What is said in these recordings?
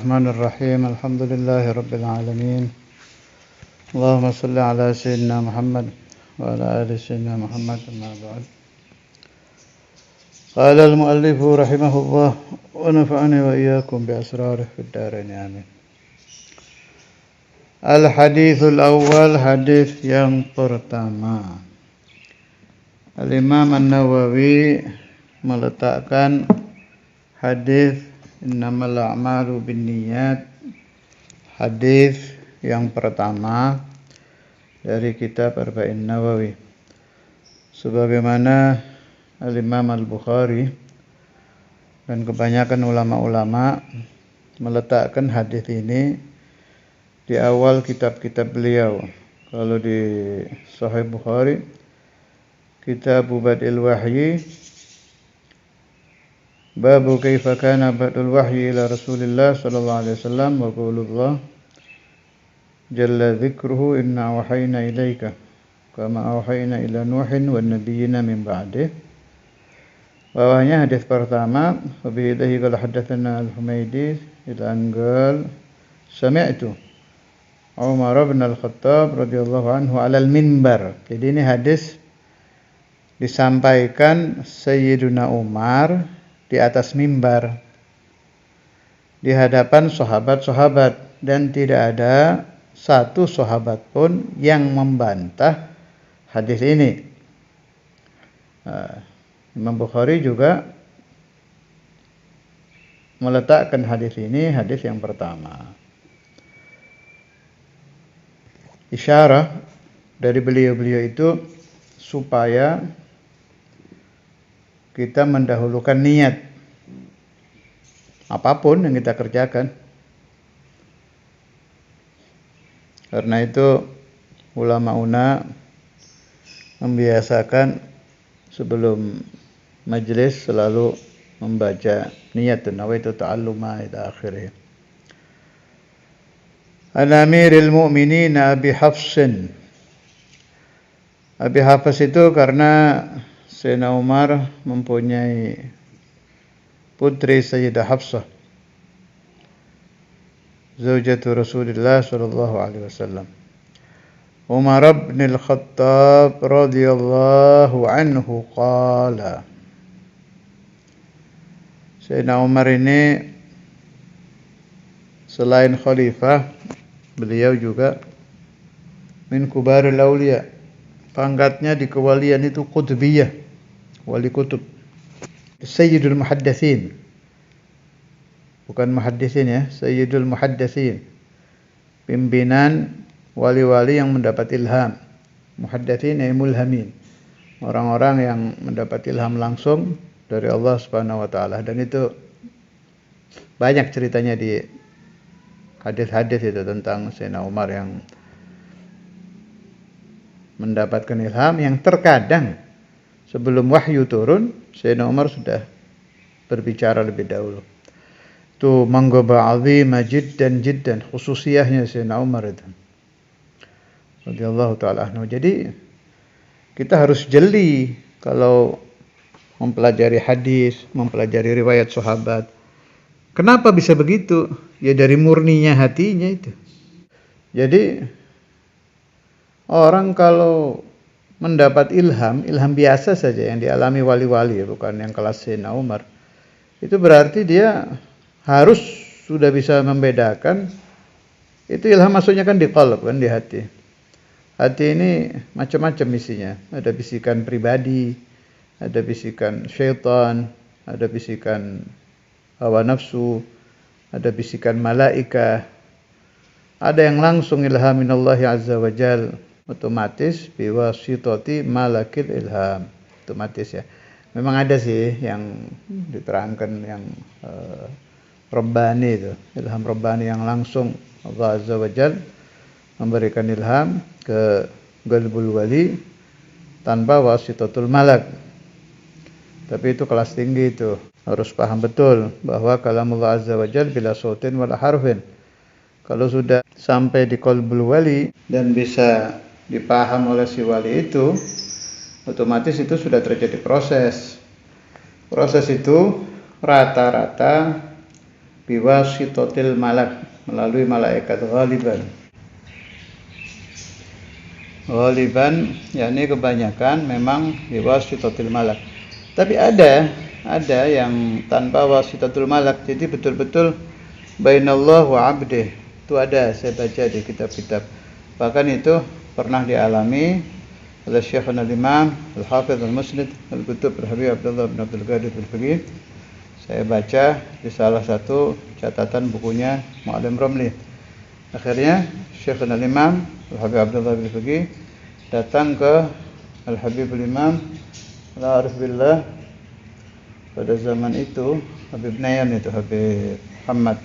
الرحمن الرحيم الحمد لله رب العالمين اللهم صل على سيدنا محمد وعلى آل سيدنا محمد أما بعد قال المؤلف رحمه الله ونفعني وإياكم بأسراره في الدارين آمين. Al-hadithul awal, hadis yang pertama. Al-Imam An-Nawawi meletakkan hadis innamal a'malu binniyat, hadis yang pertama dari kitab Arba'in Nawawi. Sebagaimana Al-Imam Al-Bukhari dan kebanyakan ulama-ulama meletakkan hadis ini di awal kitab-kitab beliau. Kalau di Sahih Bukhari, Kitab Badil Wahyi, Babu kaifa kana badul wahyi ila Rasulillah sallallahu alaihi wasallam wa qaulullah jalla dzikruhu inna wahayna ilaika kama awhayna ila Nuhin wan nabiyyina min ba'dih. Bawahnya hadis pertama, wa bihi qala hadatsana Al-Humaydi ila anqal sami'tu Umar bin Al-Khattab radhiyallahu anhu 'alal minbar. Jadi ini hadis disampaikan Sayyiduna Umar di atas mimbar di hadapan sahabat-sahabat, dan tidak ada satu sahabat pun yang membantah hadis ini. Imam Bukhari juga meletakkan hadis ini hadis yang pertama. Isyarah dari beliau-beliau itu supaya kita mendahulukan niat apapun yang kita kerjakan. Karena itu ulama membiasakan sebelum majelis selalu membaca niat nawaitu ta'alluma ila akhirih. Al-Amiril Mu'minin Abi Hafsin. Abi Hafs itu karena Sayyidina Umar mempunyai putri Sayyidah Hafsah, zaujatu Rasulullah sallallahu alaihi wasallam. Umar bin Al-Khattab radhiyallahu anhu qala. Sayyidina Umar ini selain khalifah, beliau juga min kubaril auliya. Pangkatnya di kewalian itu qutbiyah, wali kutub. Sayyidul muhadditsin. Bukan muhaddisin ya, Sayyidul muhadditsin. Pimpinan wali-wali yang mendapat ilham. Muhadditsin ay mulhamin. Orang-orang yang mendapat ilham langsung dari Allah Subhanahu wa taala, dan itu banyak ceritanya di hadis-hadis itu tentang Sayyidina Umar yang mendapatkan ilham, yang terkadang sebelum wahyu turun Sayyidina Umar sudah berbicara lebih dahulu. Itu manggaba azimah jiddan khususiyahnya Sayyidina Umar itu radhiyallahu taala anhu. Jadi kita harus jeli kalau mempelajari hadis, mempelajari riwayat sahabat. Kenapa bisa begitu? Ya dari murninya hatinya itu. Jadi orang kalau mendapat ilham biasa saja yang dialami wali-wali, bukan yang kelas Sayyidina Umar, itu berarti dia harus sudah bisa membedakan itu ilham masuknya kan di qalb, kan di hati. Hati ini macam-macam isinya. Ada bisikan pribadi, ada bisikan syaitan, ada bisikan hawa nafsu, ada bisikan malaika, ada yang langsung ilham minallahi azza wa jal, otomatis biwasitati malakil ilham, otomatis ya. Memang ada sih yang diterangkan yang Rabbani itu, ilham Rabbani yang langsung Allah azza wa jal memberikan ilham ke qalbul wali tanpa wasitatul malak. Tapi itu kelas tinggi itu. Harus paham betul bahwa kalamullah azza wa jal bila sautin wala harfin. Kalau sudah sampai di qalbul wali dan bisa dipaham oleh si wali itu, otomatis itu sudah terjadi proses. Proses itu rata-rata biwasitatil malak, melalui malaikat ghaliban. Ghaliban yakni kebanyakan memang biwasitatil malak. Tapi ada yang tanpa wasitatul malak, jadi betul-betul bainallah wa abdih. Itu ada, saya baca di kitab-kitab. Bahkan itu pernah dialami oleh Syekhuna al-Imam Al-Hafidh Al-Musnid Al-Qutub Al-Habib Abdullah bin Abdul Qadir Al-Fiqih. Saya baca di salah satu catatan bukunya Mu'allim Ramli. Akhirnya Syekhuna al-Imam Al-Habib Abdullah bin Fiqih datang ke Al-Habib al-Imam Al-Arif Billah pada zaman itu, Habib Nayan itu, Habib Muhammad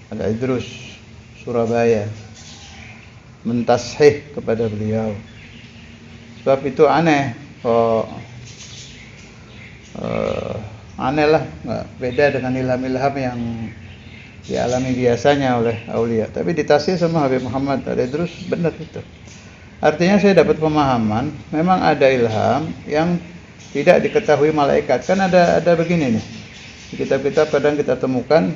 Al-Idrus Surabaya, mentashih kepada beliau. Sebab itu aneh, aneh lah, nggak beda dengan ilham-ilham yang dialami biasanya oleh aulia. Tapi ditashih sama Habib Muhammad Al-Idrus, benar itu. Artinya saya dapat pemahaman, memang ada ilham yang tidak diketahui malaikat. Kan ada begini nih, di kitab-kitab kadang kita temukan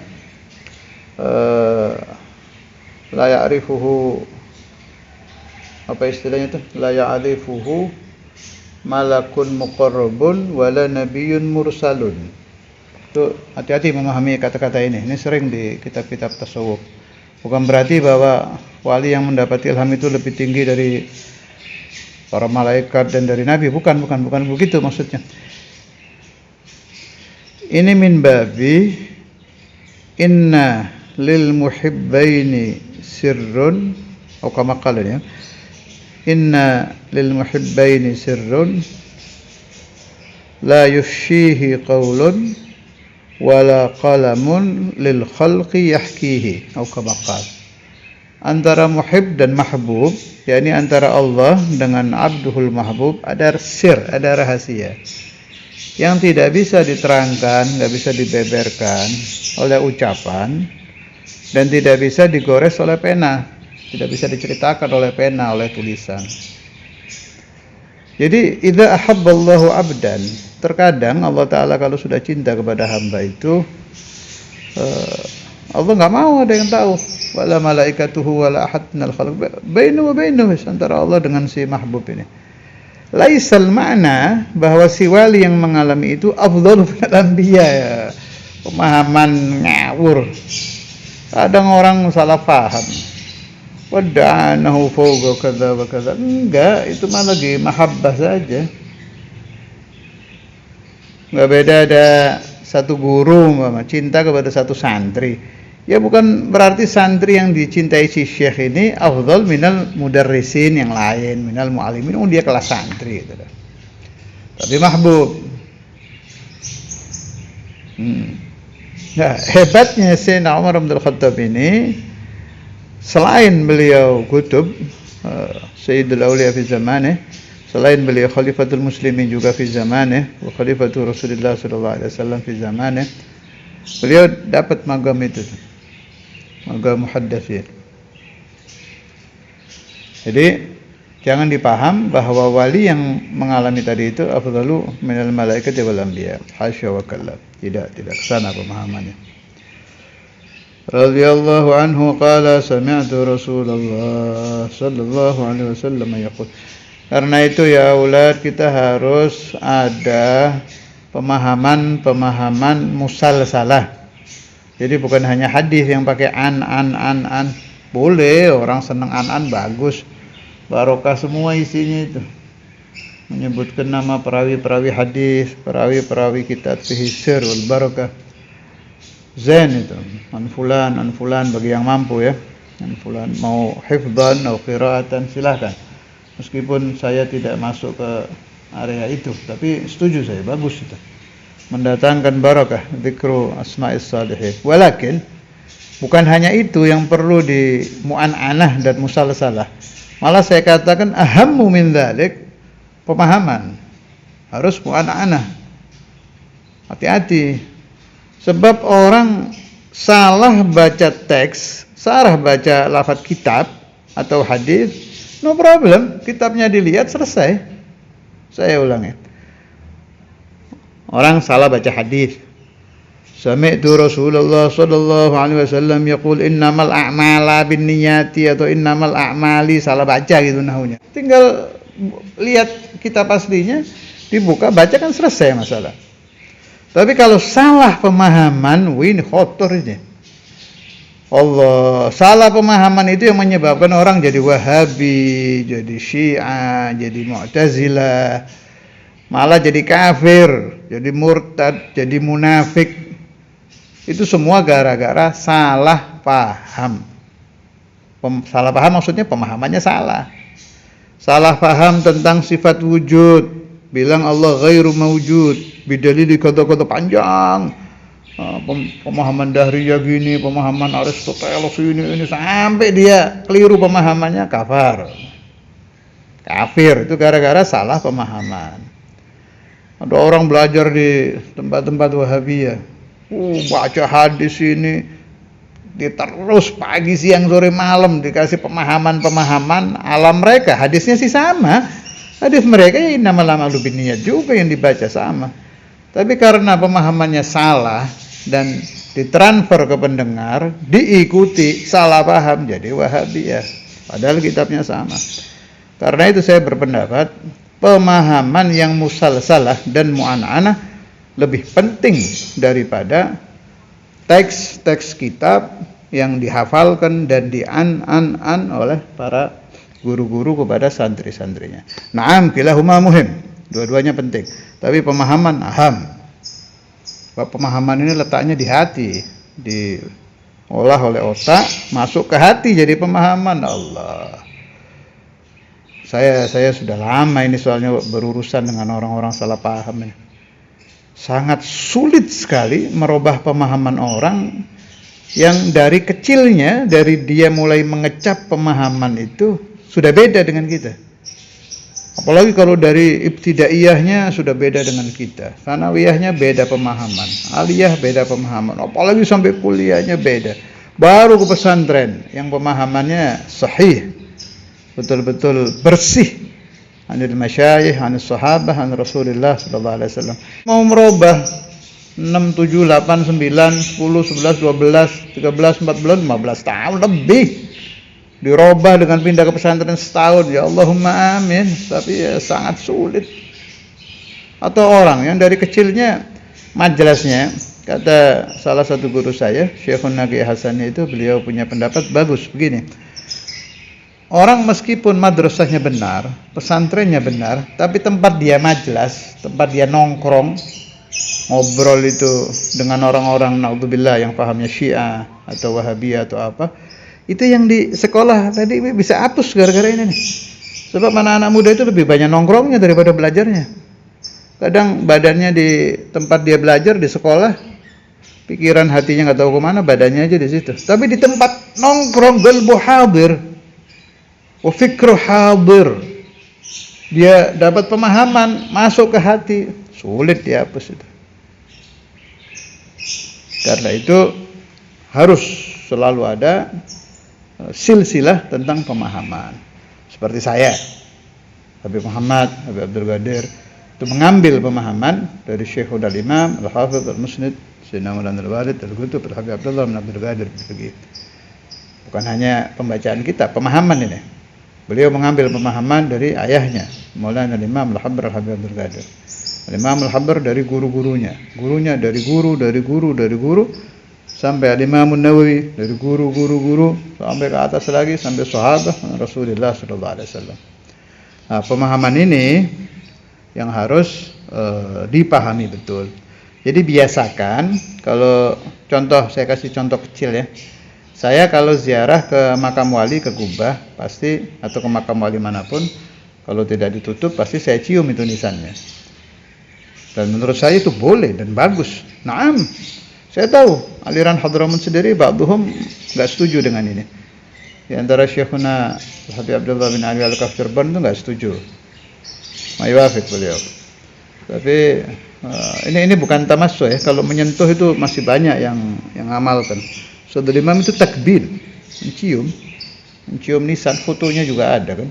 la ya'rifuhu, apa istilahnya itu, la ya'rifuhu malakun muqarrabun wala nabiyyun mursalun. Itu hati-hati memahami kata-kata ini. Ini sering di kitab-kitab tasawuf. Bukan berarti bahwa wali yang mendapat ilham itu lebih tinggi dari para malaikat dan dari nabi. Bukan begitu maksudnya. Ini min babi inna lil muhibbaini sirrun, atau kama qala ya, inna lil muhibbaini sirrun la yufshihi qawlun wala qalamun lil khalqi yahkihi, atau kama qala. Antara muhib dan mahbub, yakni antara Allah dengan abduhul mahbub, ada sir, ada rahasia yang tidak bisa diterangkan, tidak bisa dibeberkan oleh ucapan, dan tidak bisa digores oleh pena, tidak bisa diceritakan oleh pena, oleh tulisan. Jadi idza ahabballahu abdan, terkadang Allah Ta'ala kalau sudah cinta kepada hamba itu, Allah nggak mau ada yang tahu. Wala malaikatuhu wala ahad minal khalq bainahu wa bainahu, antara Allah dengan si mahbub ini. Laisal makna bahwa si wali yang mengalami itu afdhalu minal anbiya, ya. Pemahaman ngawur. Kadang orang salah paham. Wada'anahu fawqa kadza wa kadza. Enggak, itu mah lagi mahabbah saja. Enggak beda ada satu guru cinta kepada satu santri. Ya bukan berarti santri yang dicintai si syekh ini afdal minal mudarrisin yang lain, minal muallimin, dia kelas santri gitu. Tapi mahbub. Nah, hebatnya Sayyidina Umar bin Khattab ini, selain beliau kutub Sayyidul Auliya fi zamanih, selain beliau khalifatul muslimin juga fi zamanih, wa khalifatul Rasulullah sallallahu alaihi wasallam fi zamanih, beliau dapat magam itu, magam muhadditsin. Jadi jangan dipaham bahwa wali yang mengalami tadi itu afdalu minal malaikati wal anbiya. Hasya wa kalla. Tidak kesana pemahamannya. Radhiyallahu anhu qala sami'tu Rasulullah sallallahu alaihi wasallam yaqul. Karena itu ya aulad, kita harus ada pemahaman musalsalah. Jadi bukan hanya hadis yang pakai an. Boleh, orang senang an bagus. Barokah semua isinya itu. Menyebutkan nama perawi-perawi hadis, perawi-perawi kitab fihi sir wal barakah. Zain itu. An fulan bagi yang mampu ya. An fulan mau hifdzan atau qiraatan silahkan. Meskipun saya tidak masuk ke area itu, tapi setuju saya, bagus itu. Mendatangkan barakah, dzikru asma'is salihin. Walakin bukan hanya itu yang perlu di mu'an'anah dan musalsalah. Malah saya katakan ahammu min dzalik, pemahaman harus mu'an'anah. Hati-hati. Sebab orang salah baca teks, salah baca lafaz kitab atau hadis, no problem, kitabnya dilihat selesai. Saya ulangi. Orang salah baca hadis, Sami'tu Rasulullah sallallahu alaihi wasallam yaqul innamal a'mala binniyati atau innamal a'mali, salah baca gitu nahunya. Tinggal lihat kitab aslinya, dibuka baca kan selesai masalah. Tapi kalau salah pemahaman, ini kotor ini. Allah, salah pemahaman itu yang menyebabkan orang jadi Wahabi, jadi Syiah, jadi Mu'tazilah, malah jadi kafir, jadi murtad, jadi munafik. Itu semua gara-gara salah paham. Salah paham maksudnya pemahamannya salah. Salah paham tentang sifat wujud. Bilang Allah ghairu mawjud. Bidalili kata-kata panjang. Pemahaman Dahriyah gini, pemahaman Aristoteles ini sampai dia keliru pemahamannya, kafir. Kafir itu gara-gara salah pemahaman. Ada orang belajar di tempat-tempat Wahabiyah. Baca hadis ini terus pagi, siang, sore, malam dikasih pemahaman alam mereka. Hadisnya sih sama. Hadis mereka ya innamal a'malu binniyat juga yang dibaca sama. Tapi karena pemahamannya salah dan ditransfer ke pendengar, diikuti, salah paham jadi Wahabiyah. Padahal kitabnya sama. Karena itu saya berpendapat pemahaman yang musalsalah dan mu'an'anah lebih penting daripada teks-teks kitab yang dihafalkan dan dian-an oleh para guru-guru kepada santri-santrinya. Na'am, kilahuma muhim. Dua-duanya penting. Tapi pemahaman aham. Pemahaman ini letaknya di hati, diolah oleh otak, masuk ke hati jadi pemahaman. Allah. Saya sudah lama ini soalnya berurusan dengan orang-orang salah paham ini. Sangat sulit sekali merubah pemahaman orang yang dari kecilnya, dari dia mulai mengecap pemahaman itu sudah beda dengan kita. Apalagi kalau dari ibtidaiyahnya sudah beda dengan kita, sanawiyahnya beda pemahaman, aliyah beda pemahaman, apalagi sampai kuliahnya beda. Baru ke pesantren yang pemahamannya sahih, betul-betul bersih. Anil masyayikh, anil sahabah, anil Rasulullah sallallahu alaihi wasallam. Mau merubah 6, 7, 8, 9, 10, 11, 12, 13, 14, 15 tahun lebih. Dirubah dengan pindah ke pesantren setahun. Ya Allahumma amin. Tapi ya sangat sulit. Atau orang yang dari kecilnya majelisnya, kata salah satu guru saya, Syekhun Naqi Hasani itu, beliau punya pendapat bagus begini. Orang meskipun madrasahnya benar, pesantrennya benar, tapi tempat dia majlis, tempat dia nongkrong, ngobrol itu dengan orang-orang naudzubillah yang pahamnya Syiah atau Wahabiyah atau apa, itu yang di sekolah tadi bisa hapus gara-gara ini nih. Sebab anak-anak muda itu lebih banyak nongkrongnya daripada belajarnya. Kadang badannya di tempat dia belajar di sekolah, pikiran hatinya nggak tahu kemana, badannya aja di situ. Tapi di tempat nongkrong qalbu hadir, wa fikru hadir, dia dapat pemahaman masuk ke hati, sulit dihapus itu. Karena itu harus selalu ada silsilah tentang pemahaman. Seperti saya, Habib Muhammad, Habib Abdul Qadir, itu mengambil pemahaman dari Syekhul Imam Al-Hafidh Al-Musnid Sayyidina Maulana Al-Walid Al-Qutub Al-Habib Abdullah bin Abdul Qadir. Bukan hanya pembacaan kita, pemahaman ini. Beliau mengambil pemahaman dari ayahnya, Maulana Imam Al-Habr Al-Habib Abdul Qadir. Imam Al-Habr dari guru-gurunya, gurunya dari guru, sampai Imam Nawawi dari guru, sampai ke atas lagi, sampai sahabat Rasulullah sallallahu alaihi wasallam. Nah, pemahaman ini yang harus dipahami betul. Jadi biasakan, kalau contoh, saya kasih contoh kecil ya. Saya kalau ziarah ke makam wali, ke Kubah, pasti, atau ke makam wali manapun, kalau tidak ditutup, pasti saya cium itu nisannya. Dan menurut saya itu boleh dan bagus. Naam, saya tahu aliran Hadramut sendiri, ba'duhum nggak setuju dengan ini. Di antara Syekhuna Habib Abdullah bin Ali Al-Kafirban itu nggak setuju. Mayuafik beliau. Tapi ini bukan tamassuh ya. Kalau menyentuh itu masih banyak yang amalkan. Saudara Imam itu takbir, mencium nisan, fotonya juga ada kan.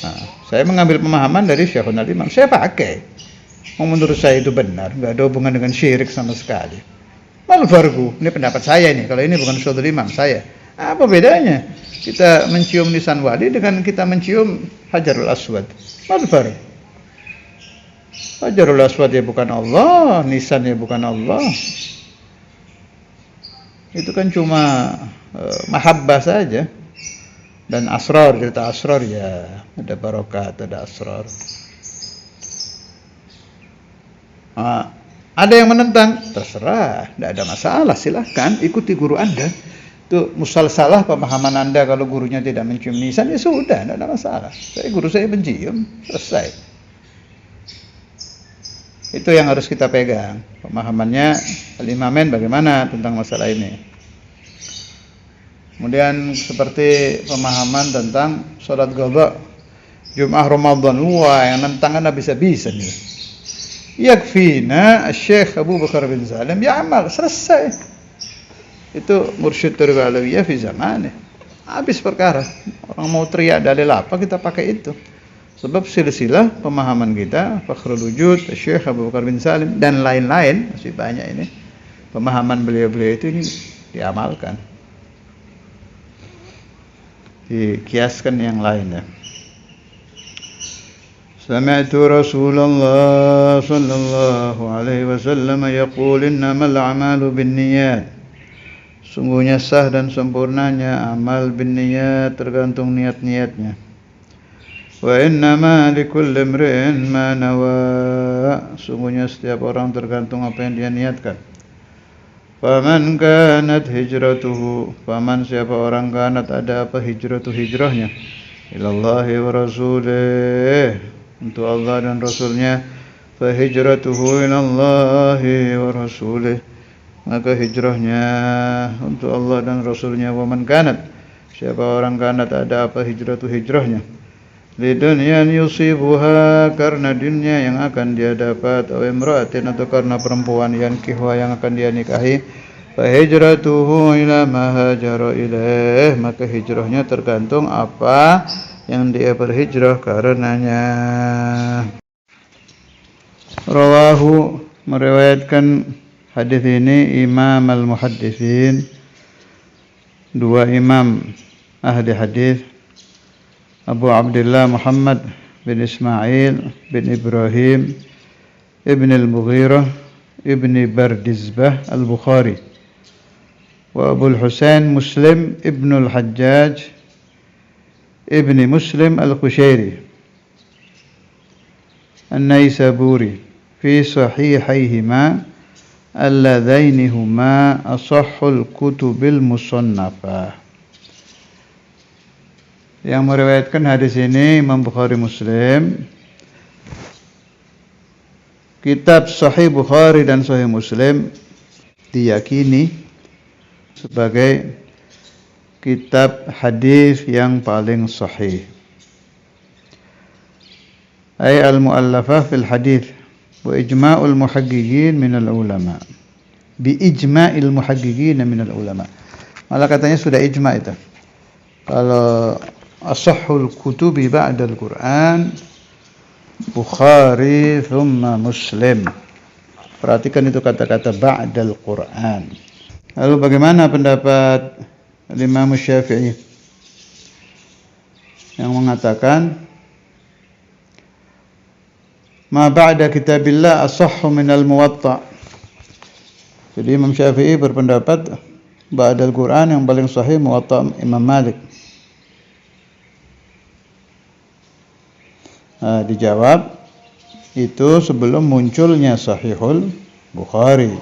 Nah, saya mengambil pemahaman dari Syekhul Imam, saya pakai. Menurut saya itu benar, nggak ada hubungan dengan syirik sama sekali. Mal farqu, ini pendapat saya nih, kalau ini bukan suatu imam saya. Apa bedanya kita mencium lisan wali dengan kita mencium Hajarul Aswad? Mal farqu? Hajarul Aswad ya bukan Allah, lisan ya bukan Allah. Itu kan cuma mahabbah saja. Dan asrar, cerita asrar ya, ada barokat, ada asrar. Ada yang menentang, terserah, tidak ada masalah, silahkan ikuti guru Anda. Itu musalsalah pemahaman Anda, kalau gurunya tidak mencium lisan ya sudah, tidak ada masalah. Guru saya mencium, selesai. Itu yang harus kita pegang. Pemahamannya Al-Imamain bagaimana tentang masalah ini. Kemudian seperti pemahaman tentang sholat qadha Jum'ah Ramadan, wah yang nentang kan bisa-bisa nih. Yakfina Syekh Abu Bakar bin Salim ya amal, selesai. Itu mursyid Tariqah Alawiyah fi zamannya. Habis perkara. Orang mau teriak dalil apa kita pakai itu. Sebab silsilah pemahaman kita Fakhrul Wujud, Syekh Abu Bakar bin Salim dan lain-lain, masih banyak ini. Pemahaman beliau-beliau itu ini diamalkan. Dikiaskan yang lainnya. Sami'tu Rasulullah sallallahu alaihi wasallam yaqul innamal a'malu binniyat. Sungguhnya sah dan sempurnanya amal binniyat, tergantung niat-niatnya. Wa innama likulli imri'in ma nawa. Sungguhnya setiap orang tergantung apa yang dia niatkan. Faman kanat hijratuhu, faman siapa orang kanat ada apa hijrahnya, ilallahi wa rasulih, untuk Allah dan Rasulnya, fa hijratuhu ilallahi wa rasulih, maka hijrahnya untuk Allah dan Rasulnya. Wa man kanat siapa orang kanat ada apa hijrahnya, li dunyan yusibuha, karena dunia yang akan dia dapat, atau imra'atin atau karena perempuan yang kihwa yang akan dia nikahi, fa hijratuhu ila ma hajara ilaih, maka hijrahnya tergantung apa yang dia berhijrah karenanya. Rawahu, meriwayatkan hadis ini Imam al-Muhadditsin, dua imam ahli hadis, Abu Abdullah Muhammad bin Ismail bin Ibrahim ibn al-Mughirah ibn Bardizbah al-Bukhari, wa Abu al-Husain Muslim ibn al-Hajjaj ibn Muslim al-Qushairi an-Naisaburi fi sahihayhima alladhaini huma asahhul kutubil musannafah. Yang meriwayatkan hadis ini Imam Bukhari Muslim. Kitab Sahih Bukhari dan Sahih Muslim diyakini sebagai kitab hadis yang paling sahih. Ay al-mu'allafah fil hadis wa ijma'ul muhaqqiqin minal ulama. Bi ijma'il muhaqqiqin minal ulama. Malah katanya sudah ijma' itu. Kalau asahhul kutubi ba'dal Qur'an Bukhari thumma Muslim. Perhatikan itu kata-kata ba'dal Qur'an. Lalu bagaimana pendapat Imam Syafi'i yang mengatakan ma ba'da kitabillah asahhu minal muwatta'. Jadi Imam Syafi'i berpendapat ba'dal Qur'an yang paling sahih muwatta' Imam Malik. Dijawab itu sebelum munculnya Sahihul Bukhari.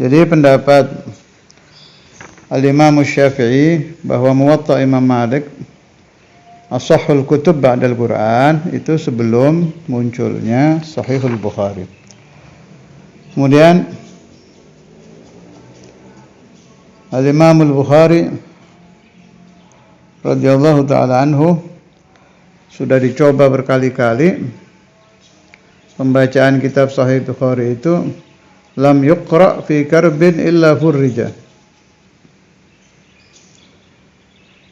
Jadi pendapat Al-Imam Syafi'i bahwa Muwatta Imam Malik asahhul kutub ba'dal Quran itu sebelum munculnya Sahihul Bukhari. Kemudian Al-Imam Al-Bukhari radhiyallahu ta'ala anhu sudah dicoba berkali-kali pembacaan kitab Sahih Bukhari itu, lam yuqra fi karbin illa furrija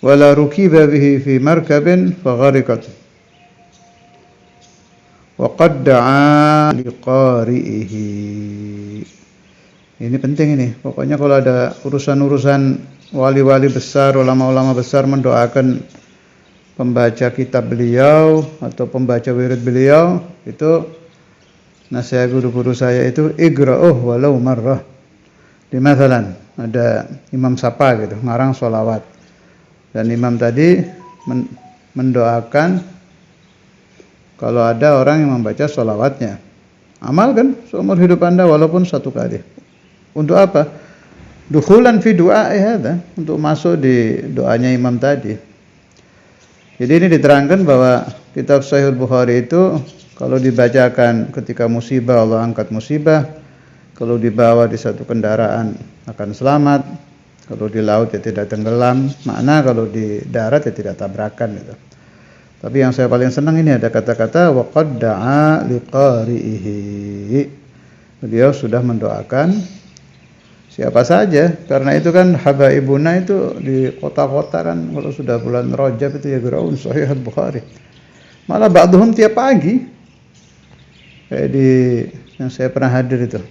wala rukiba bihi fi markabin faghariqat. wa qad da'a liqari'ihi. Ini penting ini. Pokoknya kalau ada urusan-urusan wali-wali besar, ulama-ulama besar mendoakan pembaca kitab beliau atau pembaca wirid beliau, itu nasihat guru-guru saya itu igra'uh walau marrah. Di masalan ada imam sapa gitu, ngarang sholawat. Dan imam tadi mendoakan kalau ada orang yang membaca sholawatnya. Amalkan seumur hidup Anda walaupun 1 kali. Untuk apa? Dukhulan fi du'a'i hadza, untuk masuk di doanya imam tadi. Jadi ini diterangkan bahwa kitab Sahih Bukhari itu kalau dibacakan ketika musibah Allah angkat musibah, kalau dibawa di satu kendaraan akan selamat, kalau di laut ya tidak tenggelam, makna kalau di darat ya tidak tabrakan gitu. Tapi yang saya paling senang ini ada kata-kata wa qad da'a liqari'ihi. Beliau sudah mendoakan siapa saja, karena itu kan habaibuna itu di kota-kota kan kalau sudah bulan Rajab itu ya geraun Sahih Al-Bukhari. Malah ba'duhum tiap pagi. Kayak di yang saya pernah hadir itu.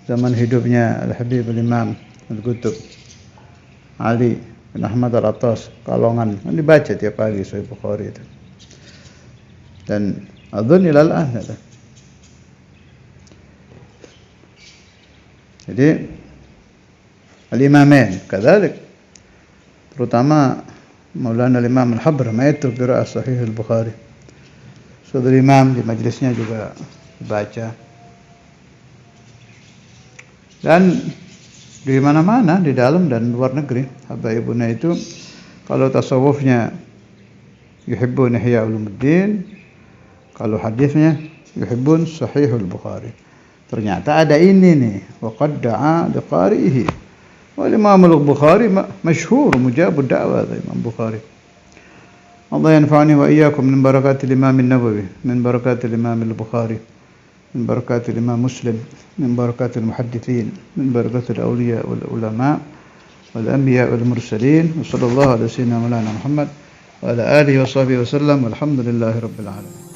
Zaman hidupnya Al-Habib Al-Imam Al-Qutub Ali bin Ahmad Al-Attas Kalongan, kan dibaca tiap pagi Sahih Bukhari itu. Dan adzun ilal an. Jadi Al-Imamain kadzalik, terutama Maulana Al-Imam Al-Habr itu qira'ah Sahih Al-Bukhari. Saudara imam di majelisnya juga baca. Dan di mana-mana di dalam dan luar negeri habaibuna itu kalau tasawufnya yuhibbun ihya ulumuddin, kalau hadisnya yuhibbun Sahih Al-Bukhari. Ternyata ada ini nih, wa qad da'a liqari'ihi. والإمام البخاري مشهور مجاب الدعوة الإمام البخاري. الله ينفعني وإياكم من بركات الإمام النووي، من بركات الإمام البخاري، من بركات الإمام مسلم، من بركات المحدثين، من بركات الأولياء والعلماء والأنبياء والمرسلين. وصلى الله على سيدنا مولانا محمد وعلى آله وصحبه وسلم والحمد لله رب العالمين.